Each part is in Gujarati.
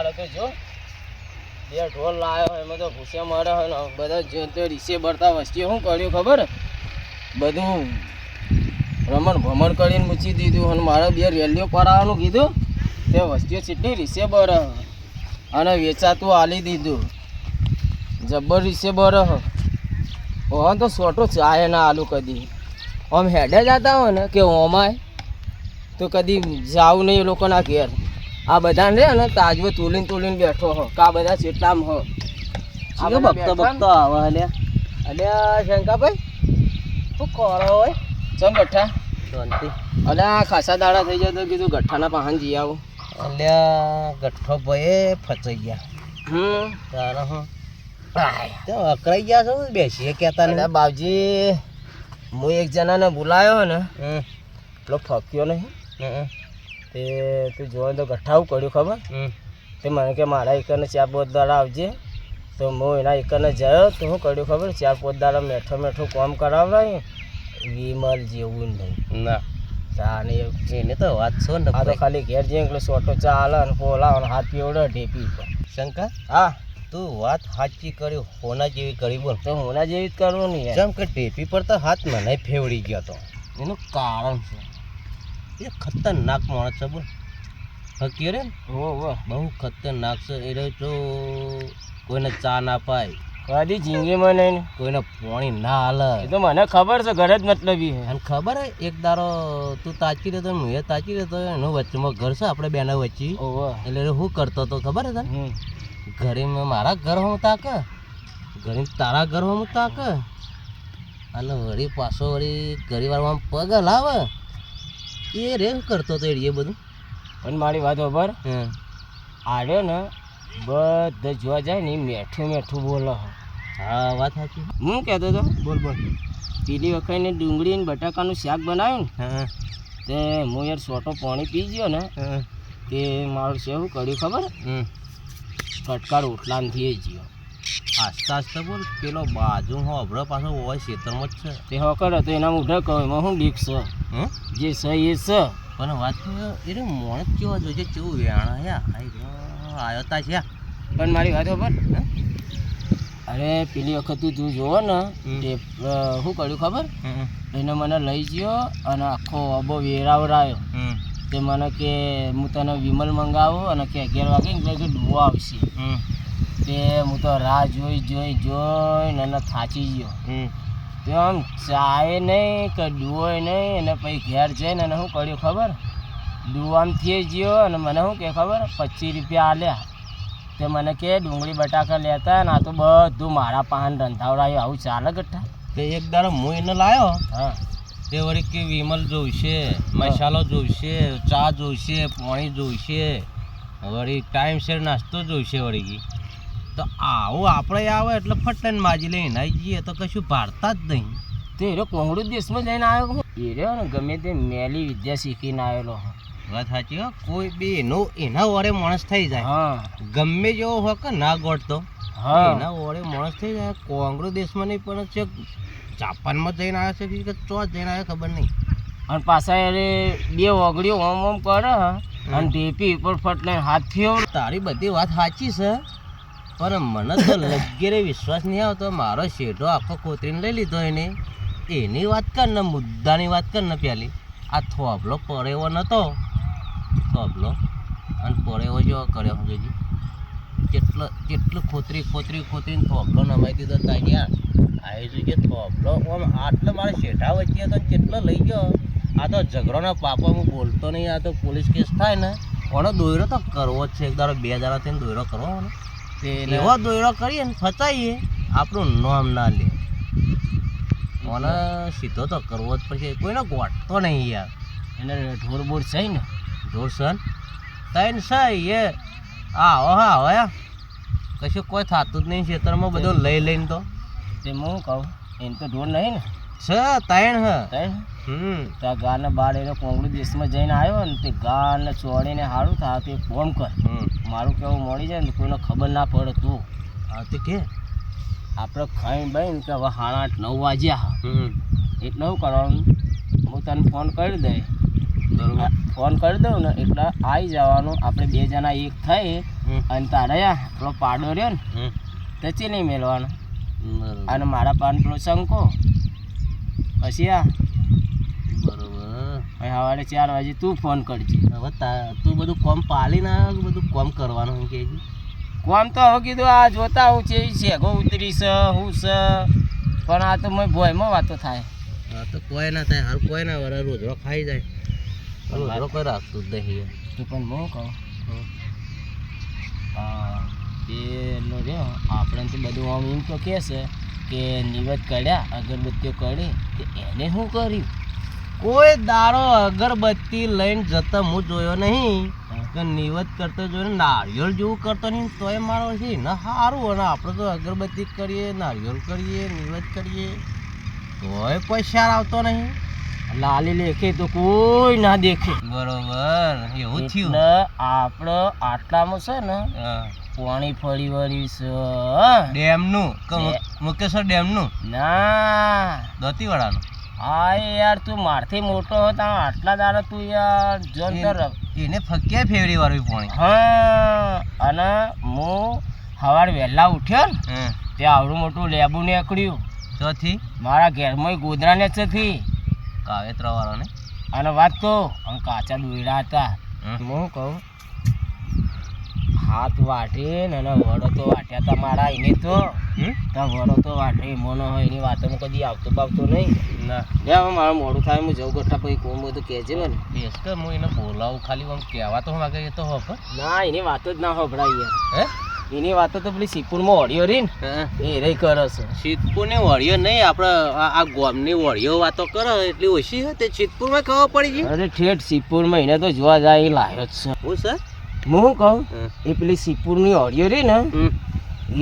મારે તો જો બે ઢોલ લાવ્યો એમાં તો ભૂસ્યા મારે હોય ને બધા જો તો રીસે ભરતા વસ્તી શું કર્યું ખબર બધું રમણ ભમણ કરીને મૂકી દીધું અને મારે બે રેલીઓ કરાવવાનું કીધું તે વસ્તીઓ કેટલી રીસે ભરે અને વેચાતું આલી દીધું જબર રીસે ભરે ઓહન તો સોટો ચાય ના આલુ કદી આમ હેડે જતા હોય ને કે ઓમાય તો કદી જાવું નહીં એ લોકોના ઘેર આ બધાને રે ને તાજવો તુલીને બેઠો હો કા બધા ચેટલામ હો આ બકતો બકતો આવે અલ્યા શંકાભાઈ શું કરો હોય ચમ ગઠ્ઠા શાંતિ અલ્યા ખાસા દાડા થઈ જાય તો કીધું ગઠ્ઠાના પાહન જઈ આવું અલ્યા ગઠ્ઠો ભાઈ ફસાઈ ગયા તારા હું તો અકળાઈ ગયા છો બેસીએ કહેતા ને બાપજી હું એક જણાને બોલાયો ને પેલો ફક્યો નહીં તે તું જોવા તો ગઠ્ઠાવું કર્યું ખબર તે મને કે મારા એકરને 4-5 દાડા આવજે તો હું એના એકરને ગયો તો શું કર્યું ખબર 4-5 દાડા મેઠો કામ કરાવડાય વિમલ જેવું નહીં ના ચાને એને તો વાત છો ને આ તો ખાલી ઘેર જઈએ એટલે સોટો ચાલે ને પોલા અને હાથ પીવડે ઢેપી પર શંકા હા તું વાત સાચી કર્યું હોના જેવી કરી બોલ તો હોના જેવી જ કરવું નહીં જેમ કે ઢેપી પર તો હાથ મને ફેવડી ગયો તો એનું કારણ છે એ ખતરનાક માણસ છે બોલ હકીએ રે હો બહુ ખતરનાક છે એ તો કોઈને ચા ના પાય કદી જિંદગીમાં નહીં કોઈને પાણી ના હાલે એ તો મને ખબર છે ઘરે જ મતલબી છે અને ખબર હે એક દારો તું તાચી રહેતો હું એ તાચી રહેતો એનું વચ્ચેમાં ઘર છે આપણે બેના વચ્ચે એટલે શું કરતો હતો ખબર હે તને ઘરે મારા ઘર હું તાકે ઘરે તારા ઘર હું તાકે અને વળી પાછો વળી ઘરીવારમાં પગ હલાવે એ રે કરતો હતો એ બધું પણ મારી વાત ખબર આડ્યો ને બધા જોવા જાય ને મેઠું બોલો હા વાત સાચી હું કહેતો હતો બોલ પેલી વખત ને ડુંગળી ને બટાકાનું શાક બનાવ્યું ને તે હું યાર સોટો પાણી પી ગયો ને તે મારું શું કર્યું ખબર કટકા રોટલાથી ગયો આસ્તા આસ્તા બોલ પેલો બાજુ હોબળો પાછો હોય ખેતરમાં જ છે તે હોકર હતો એના મોઢા કહું એમાં શું બીક છે જે છે એ છે પણ વાત એ મોણ કેવો જોજે કેવું વેણા આવ્યો તા છે પણ મારી વાત ખબર અરે પેલી વખત તું જોવો ને તે શું કર્યું ખબર એને મને લઈ ગયો અને આખો અબો વેરાવરાયો તે મને કે હું તને વિમલ મંગાવું અને કે 11 વાગે એટલે કે ડૂવો આવશે તે હું તો રાહ જોઈને અને થાચી ગયો તે આમ ચાય નહીં કે ડૂવોય નહીં અને પછી ઘેર જઈને અને શું કર્યું ખબર ડૂવો આમ થઈ ગયો અને મને શું કે ખબર 25 રૂપિયા આલ્યા તે મને કે ડુંગળી બટાકા લેતા ને આ તો બધું મારા પાન રંધાવડાયું આવું ચાલે ગઠ્ઠા તે એક દાડો હું એને લાવ્યો હા તે વળી કે વિમલ જોઈશે મસાલો જોઈશે ચા જોઈશે પાણી જોઈશે વળી ટાઈમસર નાસ્તો જોઈશે વળી તો આવું આપણે આવે એટલે ફટાઈને માજી લઈને આવી જઈએ તો કશું ભારતા જ નહીં તે એરો કોંગડું દેશમાં જઈને આવ્યો એ રહ્યો ને ગમે તે મેલી વિદ્યા શીખીને આવેલો વાત સાચી હો કોઈ બી એના વડે માણસ થઈ જાય હા ગમે જેવો હોય કે ના ગોઠતો હા એના વડે માણસ થઈ જાય કોંગ્રેસ દેશમાં નહીં પણ છે જાપાનમાં જઈને આવ્યા છે કે ચો જઈને આવ્યા ખબર નહીં અને પાછા અરે બે ઓગળીઓ ઓમ કરે અને ઢેપી ઉપર ફટલાઈને હાથ ફેવડ તારી બધી વાત સાચી છે પણ મને તો લગેરે વિશ્વાસ નહીં આવતો મારો શેઢો આખો કોતરીને લઈ લીધો એને એની વાત કર ને મુદ્દાની વાત કર ને પેલી આ થોભલો પડેવો નહોતો થોભલો અને પડેવો જેવો કર્યો જોજી કેટલું ખોતરીને થોભલો નમાઈ દીધો તાગ્યા આવી જોઈએ થોભલો આમ આટલો મારા શેઠા વચ્ચે હતો કેટલો લઈ ગયો આ તો ઝઘડોના પાપા હું બોલતો નહીં આ તો પોલીસ કેસ થાય ને કોનો દોયરો તો કરવો જ છે એક દાડો 2 દાડા થઈને દોયરો કરવો ને એવો દોયરો કરીએ ને ફસાઈએ આપણું નામ ના લે મને સીધો તો કરવો જ પડશે કોઈનો ગોઠતો નહીં યાર એને ઢોર બોર છે ને ઢોર સન તૈન છે એ હા કશું કોઈ થતું જ નહીં ખેતરમાં બધું લઈને તો તે હું કહું એને તો ઢોર નહીં ને છે તૈણ ત્યાં ગાને બાર એને કોંગ્રેસ દેશમાં જઈને આવ્યો ને તે ગાને ચોડીને સારું થાય તે ફોન કર મારું કેવું મળી જાય ને કોઈને ખબર ના પડે તું હા તે કે આપણે ખાઈ બહીને કે હવે 8:30-9 વાગ્યા એટલે શું કરવાનું હું તને ફોન કરી દઈ ફોન કરી દઉં ને એટલે આવી જવાનું આપણે 2 જણા એક થઈ અને તારે પેલો પાડો રહ્યો ને તો ચીલી મેળવાનો અને મારા પાન પેલો શંકો પછી બરોબર. સવારે 4 વાગે તું ફોન કરજે. હવે તું બધું કોમ પાલી ના બધું કોમ કરવાનું કે કોમ તો હવે કીધું આ જોતા હું છે શેગો ઉતરી છે હું છે પણ આ તો મેં ભોયમાં વાતો થાય. હા તો કોઈ ના થાય હાલ કોઈ ના વરે રોજરો ખાઈ જાય રોજરો કોઈ રાખતું જ નહીં. તો પણ હું કહું પેલો રહ્યો આપણે તો બધું આમ એમ તો કહે છે કે નિવેદ કર્યા અગરબત્તીઓ કરી કે એને શું કર્યું? કોઈ દાડો અગરબત્તી લઈને જતા હું જોયો નહીં કે નિવેદ કરતો જોઈને નારિયેળ જેવું કરતો નહીં તોય મારો છે ને સારું. અને આપણે તો અગરબત્તી કરીએ નારિયેળ કરીએ નિવેદ કરીએ તોય કોઈ શાર આવતો નહીં. લાલી લેખે તો કોઈ ના દેખે. બરોબર એવું થયું. એટલે આપણે આટલામાં છે ને પાણી ફરી વળ્યું છે ડેમનું મુકેશ્વર ડેમનું ના દોતીવાડાનું. હા યાર તું મારથી મોટો હતો આટલા દાડા તું યાર જોન એને ફક્યા ફેવરી વાળું પાણી. હા અને હું સવારે વહેલા ઉઠ્યો ને ત્યાં આવડું મોટું લેબુ નીકળ્યું ચોથી મારા ઘેરમાં ગોદરાને છથી કાવેતરા વાળો ને. અને વાત તો આમ કાચા દોયડા હતા. હું કહું હાથ વાટે ને વડો તો વાટ્યા હતા મારા એને તો વડો તો વાટે મોનો હોય એની વાતોમાં કદી આવતો બાવતો નહીં. ના લે હવે મારું મોડું થાય હું જવું ગઠ્ઠા પછી કોમ બધું કહેજે મને. બેસ કે હું એને બોલાવું ખાલી આમ કહેવા તો માગે એ તો હોપ ના એની વાતો જ ના હોભળાય યાર. એની વાતો તો પેલી સિપુરમાં ઓડિયો રહી ને એ રહી કરે છે. સિદ્ધપુરની વળીઓ નહીં આપણે આ ગામની વળીઓ વાતો કરે એટલી ઓછી હોય તે સિદ્ધપુરમાં ખબર પડી ગઈ. અરે ઠેઠ સિપુરમાં એને તો જોવા જાય એ લાયો જ છે. હું સર હું શું કહું એ પેલી સિપુરની ઓડિયો રહી ને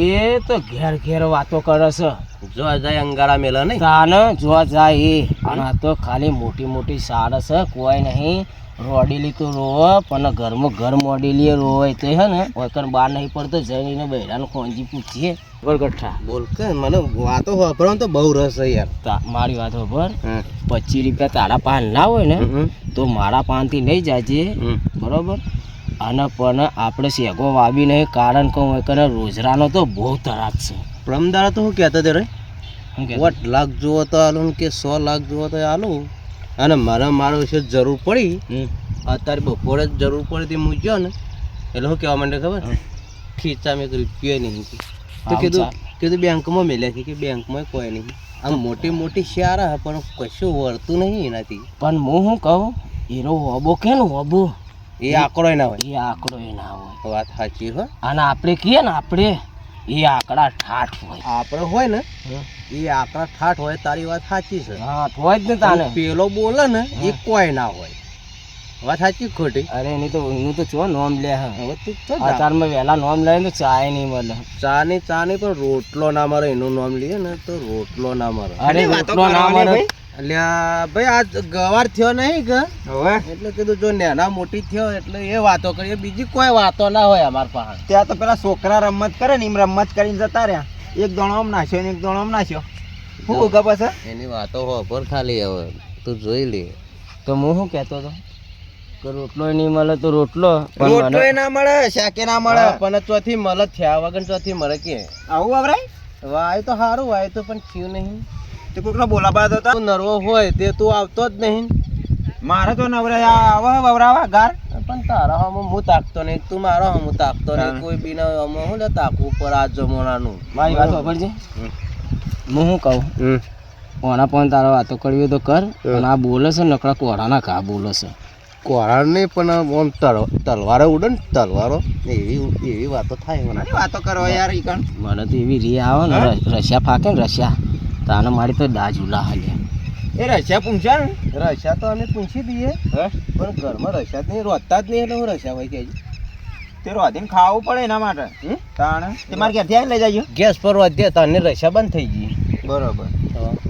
એ તો ઘેર ઘેર વાતો કરે છે. જોવા જાય અંગારા મેલા નહીં તાને જોવા જાય એ. અને આ તો ખાલી મોટી મોટી સાડ છે કોઈ નહીં. રોડેલી તો રોવે પણ ઘરમાં ઘર મોડેલી રોવે તો હે ને વકર બહાર નહીં પડતો જઈને બહેરાનું ખોંજી પૂછીએ ગઠ્ઠા. બોલ કે મને વાતો વાપરવાનો તો બહુ રસ છે યાર. મારી વાત ખબર 25 રૂપિયા તારા પાન ના હોય ને તો મારા પાનથી લઈ જાજે બરોબર. અને પણ આપણે શેગો વાવી નહીં કારણ કે હું રોજરાનો તો બહુ તરાક છે. પ્રમદાડા તો શું કહેતો તે રે 8 લાખ જુઓ તો આલું કે 100 લાખ જુઓ તો આલું. અને મારો વિશે જરૂર પડી અત્યારે બપોરે જ જરૂર પડી હતી હું ગયો ને એટલે શું કહેવા માંડે ખબર ખીચામાં 1 રૂપિયો નહીં. તો કીધું બેંકમાં મેલ્યા કે બેંકમાં કોઈ નહીં. આમ મોટી મોટી શેર પણ કશું વળતું નહીં એનાથી. પણ હું શું કહું એનો હોબો કે ને હોબો એ આંકડો ના હોય. એ આંકડો ના હોય. વાત સાચી હો. અને આપણે કહીએ ને આપણે એ આંકડા ઠાઠ હોય. આપણે હોય ને એ આંકડા ઠાઠ હોય. તારી વાત સાચી છે. હા હોય જ ને તાને. પેલો બોલે ને એ કોઈ ના હોય. વાત સાચી ખોટી. અરે એનું તો ચો નોમ લે. હવે તું અત્યારમાં વહેલા નોમ લે તો ચાય નહીં મળે. ચા નહીં પણ રોટલો ના મારે એનું નામ લઈએ ને તો રોટલો ના મારે. અરે રોટલો ના મારે અલ્યા ભાઈ આજ ગવાર થયો નહીં કે હવે એટલે કીધું જો નાના મોટી થયો એટલે એ વાતો કરીએ બીજી કોઈ વાતો ના હોય અમારા પાસે. ત્યાં તો પેલા છોકરા રમત કરે ને એમ રમત કરીને જતા રહ્યા. એક દોણો આમ નાખ્યો ને એક દોણો આમ નાખ્યો. શું ઉગા પછી એની વાતો હોભર ખાલી હવે તું જોઈ લે. તો હું શું કહેતો હતો કે રોટલો નહીં મળે તો રોટલો રોટલો ના મળે શાકે ના મળે પણ ચોથી મળે થયા વગર ચોથી મળે કે આવું વપરાય. વાય તો સારું વાય તો પણ થયું નહીં. તે કોઈકનો બોલાવા હતા તું નર્વો હોય તે તું આવતો જ નહીં. મારે તો નવરા આવા વવરાવા ગાર પણ તારા હમ હું તાકતો નહીં તું મારો હમ તાકતો નહીં. કોઈ બી ના હમ હું ને તાકવું પર આ જમોનાનું. મારી વાત ખબર છે હું શું કહું કોના પણ તારા વાતો કરવી તો કર. અને આ બોલે છે નકરા કોરાના ઘા બોલે છે. કોરાર નહીં પણ આમ તલવારો ઉડે ને તલવારો એવી વાતો થાય મને. વાતો કરો યાર ઈ કણ. મને તો એવી રી આવે ને રશિયા ફાકે ને રશિયા તાને મારી તો દાજુલા હાલ્યા. એ રશિયા પૂછ્યા ને રશિયા તો અમે પૂછી દઈએ પણ ઘરમાં રશિયા જ નહીં રોતા જ નહીં એટલે હું રશિયા હોય કે તે રોધીને ખાવું પડે એના માટે. તાણ તે મારે ઘેરથી આવીને લઈ જજો. ગેસ પર વધે તને રશિયા બંધ થઈ ગઈ. બરોબર.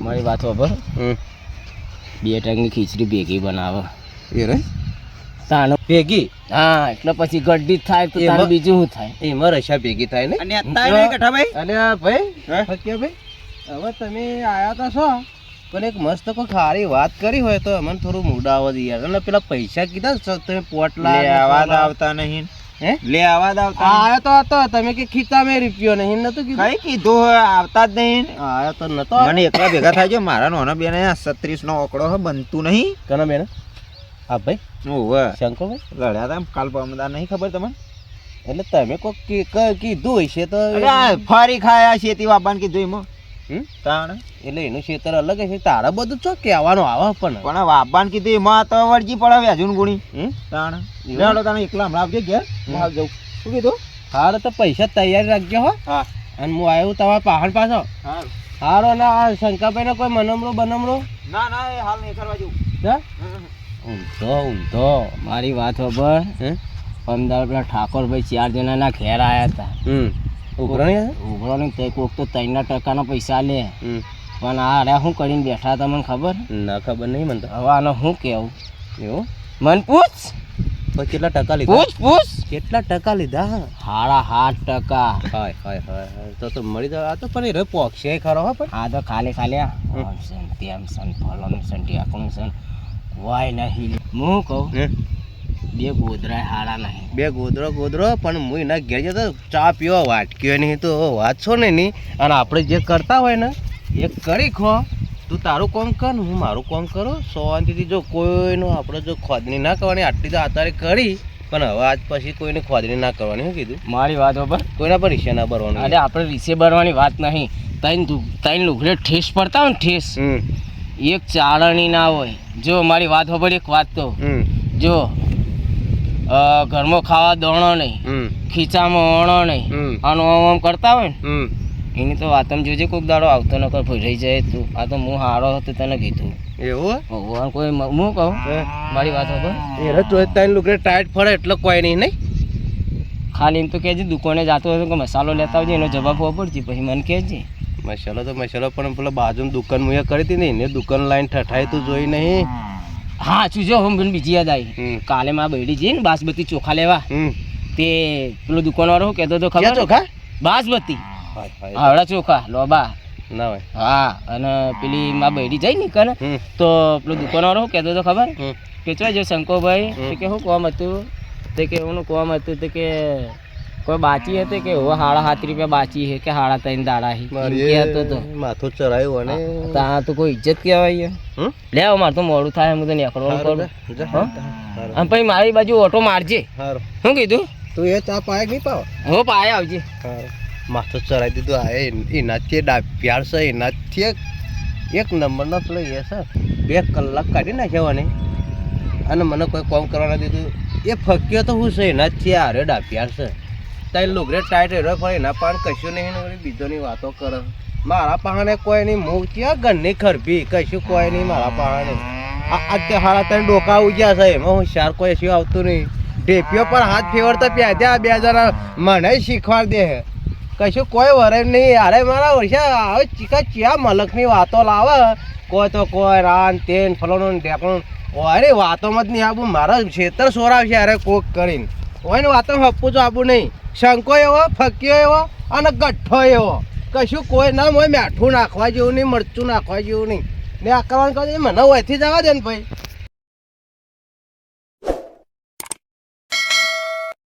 મારી વાત ખબર 2 ટંગની ખીચડી ભેગી બનાવે એ રે તાનો ભેગી. હા એટલે પછી ગड्डी થાય તો તારે બીજું શું થાય. એમાં રશિયા ભેગી થાય ને. અને અત્યારે નહીં કઠાભાઈ. અને ભાઈ ફક્યા ભાઈ હવે તમે આયા તો છો પણ એક મસ્ત કોઈ ખારી વાત કરી હોય તો મને થોડું મૂડ આવે યાર. અને પેલા પૈસા કીધા તમે પોટલા આવાજ આવતા નહીં. હે લે આવા જ આવતા આયો તો હતો તમે કે ખીચા મેં રૂપિયો નહીં નતું કીધું કઈ કીધું હવે આવતા જ નહીં આયો તો નતો મને એકલા ભેગા થાય છે મારા નાના બેન 36 નો ઓકડો હે બનતું નહીં કના બેન હા ભાઈ ઓવે શંકરભાઈ લડ્યા તા કાલ પરમદાર નહીં ખબર તમને એટલે તમે કોક કીધું હશે તો અરે આ ફરી ખાયા શેતી વાબાન કીધું એમાં હમ? તાણ એટલે એનું ખેતર અલગ હશે તારા બધું ચો કહેવાનું આવે પણ પણ આ વાબાન કીધું એમાં તો વળજી પડે વ્યાજુન ગુણી હમ? તાણ એવું? લેડો તાણે એકલા હમણાં આવજે ઘેર હું હાલ જાઉં શું કીધું હારો તો પૈસા તૈયાર રાખજો હો હા અને હું આવ્યો તમારા પહાડ પાછો હા હારો ને આ શંકાભાઈ ને કોઈ મનમરો બનમરો ના ના એ હાલ નહીં કરવા જવું હે? ઊંધો મારી વાત ખબર હે અમદાવાદ પેલા ઠાકોરભાઈ 4 જણાના ઘેર આવ્યા હતા ઉઘરણી ઉભરો ને તે કોક તો 3% પૈસા લે હમ પણ આ અરે શું કરીને બેઠા તમને ખબર ના ખબર નહીં મને તો હવે આનો શું કેવું એવું મન પૂછ પણ કેટલા ટકા લીધા પૂછ કેટલા ટકા લીધા 7.5%. હાય હાય હાય હાય તો મળી જાય આ તો પણ એ રે પોક્ષે ખરો હો પણ આ તો ખાલી આમ સન તેમ સન ફલોનું સન ટેકનું સન વાય નહીં હું કહું હે? 2 ગોદરા હાડા નહીં બે ગોદરો પણ હું એના ઘેર જતો ચા પીવા વાટક્યો નહીં તો વાત છો ને નહીં અને આપણે જે કરતા હોય ને એ કરી ખો તું તારું કામ કર ને હું મારું કામ કરું શાંતિથી જો કોઈનું આપણે જો ખોદણી ના કરવાની આટલી તો અત્યારે કરી પણ હવે આજ પછી કોઈને ખોદણી ના કરવાની શું કીધું મારી વાત ખબર કોઈના પર રિક્ષા ના ભરવાનું અરે આપણે રીસે ભરવાની વાત નહીં ત્રણ લુગડે ઠેસ પડતા હોય ને ઠેસ હમ એક ચાળણી ના હોય જો મારી વાત ખબર એક વાત તો હમ જો ઘરમાં ખાવા દોણો નહીં હમ ખીચામાં ઓણો નહીં હમ આનું આમ કરતા હોય ને હમ એની તો વાતમ જોજે કોઈક દાડો આવતો ન કર રહી જાય તું આ તો હું હારો હતો તને કીધું એવું ભગવાન કોઈ હું કહું મારી વાત ખબર એ રે તો ત્રણ લુગડે ટાઈટ ફરે એટલે કોઈ નહીં નહીં ખાલી એમ તો કહેજે દુકાને જતો હતો કે મસાલો લેતા આવજે એનો જવાબ ખબર પડશે પછી મને કહેજે મસાલો પણ પેલા બાજુમાં દુકાન મુએ કરી હતી ને એને દુકાન લાઈન ઠઠાઈ તું જોઈ નહીં હા છું જો હું મને બીજી યાદ આવી હમ. કાલે માં બૈડી જઈને બાસમતી ચોખા લેવા હમ તે પેલો દુકાનવાળો શું કહેતો હતો ક્યાં ખબર ચોખા બાસમતી હાય હાય આવડા ચોખા લોબા ના હોય હા અને પેલી માં બૈડી જાય ને કને હમ તો પેલો દુકાનવાળો શું કહેતો હતો ખબર હમ કે ચો જો શંકોભાઈ હમ. તે કે શું કોમ હતું તે કે હું કોમ હતું તે કે કોઈ બાચી હતી કે હવે 7.5 રૂપિયા બાચી છે કે 3.5 દાડા છે એમ કહેતો હતો માથું ચડાયું અને ત્યાં તો કોઈ ઇજ્જત કહેવાય હમ લે હવે મારે તો મોડું થાય હું તો નીકળવાનું કરું જા, હો? હારું. અને પછી મારી બાજુ ઓટો મારજે હારું. શું કીધું તું એ ચા પાય નહીં પાવ હો પાય આવજે માથું ચડાવી દીધું આ એનાથી ડાભ્યાર છે એનાથી એક નંબરનો પેલો એ છે 2 કલાક કાઢી નાખ્યાવાની અને મને કોઈ કામ કરવા દીધું એ ફક્યો તો હું છે એનાથી આરે ડાભ્યાર છે તાઈ લુગડે ટાઈટ રહ્યો પણ એના પાન કશું નહીં ને વળી બીજોની વાતો કરે મારા પાને કોઈ નહીં હું ક્યાં ઘરની ખરબી કશું કોઈ નહીં મારા પાને આ તે હારા તને ડોકા ઉગ્યા છે એમાં હું શાર કોઈ શું આવતું નહીં ઢેપીઓ પર હાથ ફેવરતા પ્યાદ્યા 2 જણા મને શીખવાડ દે કશું કોઈ વરે નહીં અરે મારા વર્ષા આવે ચીકા ચિયા મલકની વાતો લાવે કોઈ તો કોઈ રાન તેન ફલોનું ઢેકણું અરે વાતોમાં જ નહીં આવું મારા ખેતર સોરાવશે અરે કોક કરીને કોઈને વાતો હપ્પું જ આવું નહીં શંકો એવો ફક્યો એવો અને ગઠ્ઠો એવો કશું કોઈ ના હોય મેઠું નાખવા જેવું નહીં મરચું નાખવા જેવું નહીં ને આ કરવાનું કહે મને ઓયથી જવા દે ને ભાઈ